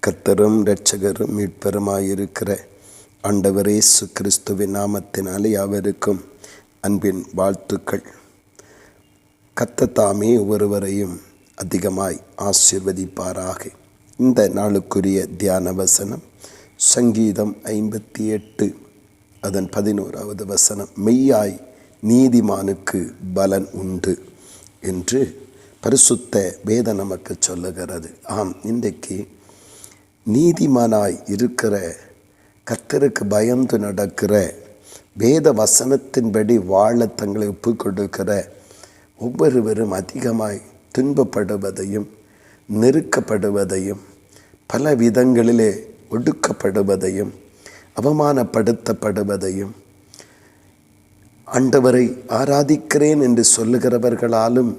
கர்த்தரும் இரட்சகரும் மீட்பருமாயிருக்கிற ஆண்டவர் இயேசு கிறிஸ்துவின் நாமத்தினாலே யாவருக்கும் அன்பின் வாழ்த்துக்கள். கர்த்தர் தாமே ஒவ்வொருவரையும் அதிகமாய் ஆசீர்வதிப்பாராக. இந்த நாளுக்குரிய தியான வசனம் சங்கீதம் 58 அதன் 11வது வசனம். மெய்யாய் நீதிமானுக்கு பலன் உண்டு என்று பரிசுத்த வேதம் நமக்கு சொல்லுகிறது. ஆம், இன்றைக்கு நீதிமானாய் இருக்கிற, கர்த்தருக்கு பயந்து நடக்கிற, வேத வசனத்தின்படி வாழ தங்களை ஒப்பு கொடுக்கிற ஒவ்வொருவரும் அதிகமாய் துன்பப்படுவதையும் நெருக்கப்படுவதையும் பல விதங்களிலே ஒடுக்கப்படுவதையும் அவமானப்படுத்தப்படுவதையும் ஆண்டவரை ஆராதிக்கிறேன் என்று சொல்லுகிறவர்களாலும்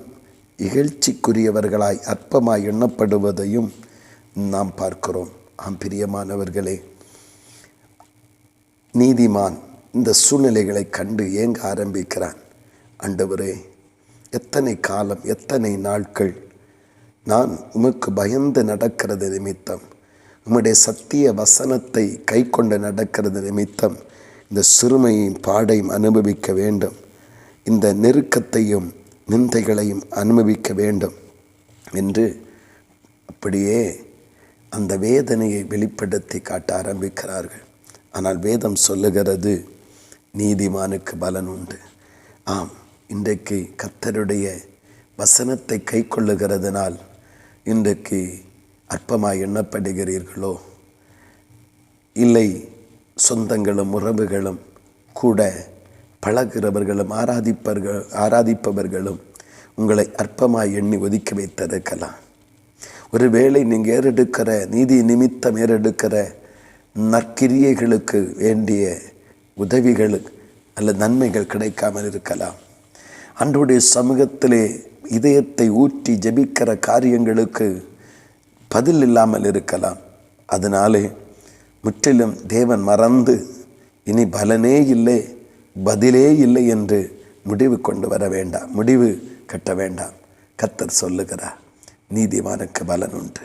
இகழ்ச்சிக்குரியவர்களாய் அற்பமாய் எண்ணப்படுவதையும் நாம் பார்க்கிறோம். ஆம் பிரியமானவர்களே, நீதிமான் இந்த சூழ்நிலைகளை கண்டு ஏங்க ஆரம்பிக்கிறான். ஆண்டவரே, எத்தனை காலம், எத்தனை நாட்கள் நான் உமக்கு பயந்து நடக்கிறது நிமித்தம், உம்முடைய சத்திய வசனத்தை கை கொண்டு நடக்கிறது நிமித்தம் இந்த சிறுமையும் பாடையும் அனுபவிக்க வேண்டும், இந்த நெருக்கத்தையும் நிந்தைகளையும் அனுபவிக்க வேண்டும் என்று அப்படியே அந்த வேதனையை வெளிப்படுத்தி காட்ட ஆரம்பிக்கிறார்கள். ஆனால் வேதம் சொல்லுகிறது நீதிமானுக்கு பலன் உண்டு. ஆம், இன்றைக்கு கர்த்தருடைய வசனத்தை கை கொள்ளுகிறதுனால் இன்றைக்கு அற்பமாய் எண்ணப்படுகிறீர்களோ, இல்லை சொந்தங்களும் உறவுகளும் கூட பழகிறவர்களும் ஆராதிப்பவர்களும் உங்களை அற்பமாய் எண்ணி ஒதுக்கி வைத்திருக்கலாம். ஒருவேளை நீங்கள் ஏறெடுக்கிற நீதி நிமித்தம் ஏறெடுக்கிற நற்கிரியைகளுக்கு வேண்டிய உதவிகளுக்கு அல்ல நன்மைகள் கிடைக்காமல் இருக்கலாம். அன்றைய சமூகத்திலே இதயத்தை ஊற்றி ஜெபிக்கிற காரியங்களுக்கு பதில் இல்லாமல் இருக்கலாம். அதனாலே முற்றிலும் தேவன் மறந்து இனி பலனே இல்லை, பதிலே இல்லை என்று முடிவு கொண்டு வர வேண்டாம், முடிவு கட்ட வேண்டாம். கர்த்தர் சொல்லுகிறார் நீதிமானுக்கு பலன் உண்டு.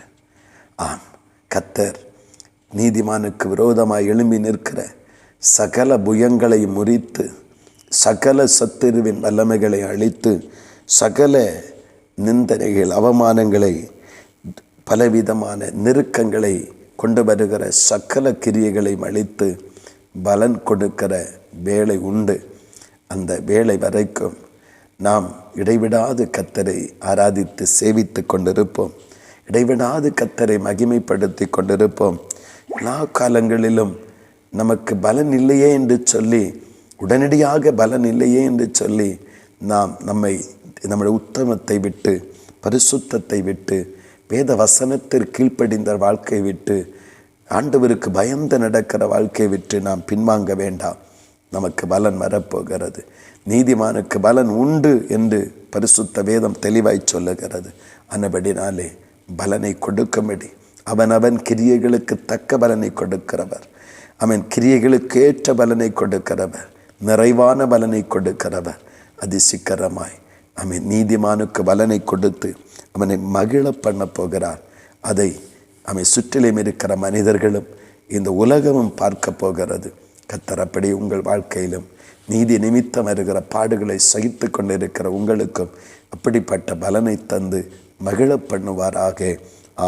ஆம், கர்த்தர் நீதிமானுக்கு விரோதமாய் எழும்பி நிற்கிற சகல புயங்களை முறித்து, சகல சத்துருவின் வல்லமைகளை அழித்து, சகல நிந்தனைகள், அவமானங்களை, பலவிதமான நெருக்கங்களை கொண்டு வருகிற சகல கிரியைகளை அழித்து பலன் கொடுக்கிற வேலை உண்டு. அந்த வேலை வரைக்கும் நாம் இடைவிடாது கர்த்தரை ஆராதித்து சேவித்து கொண்டிருப்போம். இடைவிடாது கர்த்தரை மகிமைப்படுத்தி கொண்டிருப்போம். எல்லா காலங்களிலும் நமக்கு பலன் இல்லையே என்று சொல்லி, உடனடியாக பலன் இல்லையே என்று சொல்லி நாம் நம்முடைய உத்தமத்தை விட்டு, பரிசுத்தத்தை விட்டு, வேத வசனத்திற்கு கீழ்ப்படிந்த வாழ்க்கை விட்டு, ஆண்டவருக்கு பயந்து நடக்கிற வாழ்க்கை விட்டு நாம் பின்வாங்க வேண்டாம். நமக்கு பலன் வரப்போகிறது. நீதிமானுக்கு பலன் உண்டு என்று பரிசுத்த வேதம் தெளிவாய் சொல்லுகிறது. ஆனபடினாலே பலனை கொடுக்கும்படி அவன் கிரியைகளுக்கு தக்க பலனை கொடுக்கிறவர், அவன் கிரியைகளுக்கு ஏற்ற பலனை கொடுக்கிறவர், நிறைவான பலனை கொடுக்கிறவர். அதிசீக்கிரமாய் அவன் நீதிமானுக்கு பலனை கொடுத்து அவனை மகிழ பண்ண போகிறார். அதை அவன் சுற்றிலும் இருக்கிற மனிதர்களும் இந்த உலகமும் பார்க்க போகிறது. கர்த்தர் அப்படி உங்கள் வாழ்க்கையிலும் நீதி நிமித்தம் வருகிற பாடுகளை சகித்து கொண்டிருக்கிற உங்களுக்கும் அப்படிப்பட்ட பலனை தந்து மகிழ பண்ணுவாராக.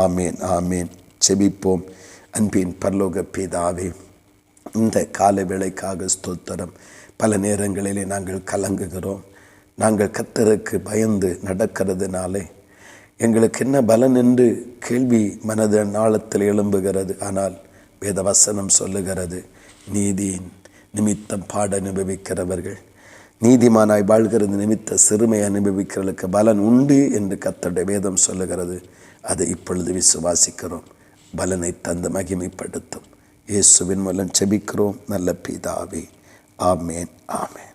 ஆமேன், ஆமேன். செபிப்போம். அன்பின் பரலோக பிதாவே, இந்த காலை வேளைக்காக ஸ்தோத்திரம். பல நேரங்களிலே நாங்கள் கலங்குகிறோம். நாங்கள் கர்த்தருக்கு பயந்து நடக்கிறதுனாலே எங்களுக்கு என்ன பலன் என்று கேள்வி மனது ஆழத்தில் எழும்புகிறது. ஆனால் வேத வசனம் சொல்லுகிறது, நீதியின் நிமித்தம் பாட அனுபவிக்கிறவர்கள், நீதிமானாய் வாழ்கிறது நிமித்த சிறுமை அனுபவிக்கிறவர்களுக்கு பலன் உண்டு என்று கர்த்தருடைய வேதம் சொல்லுகிறது. அதை இப்பொழுது விசுவாசிக்கிறோம். பலனை தந்து மகிமைப்படுத்தும் இயேசுவின் மூலம் செபிக்கிறோம் நல்ல பிதாவே. ஆமேன், ஆமேன்.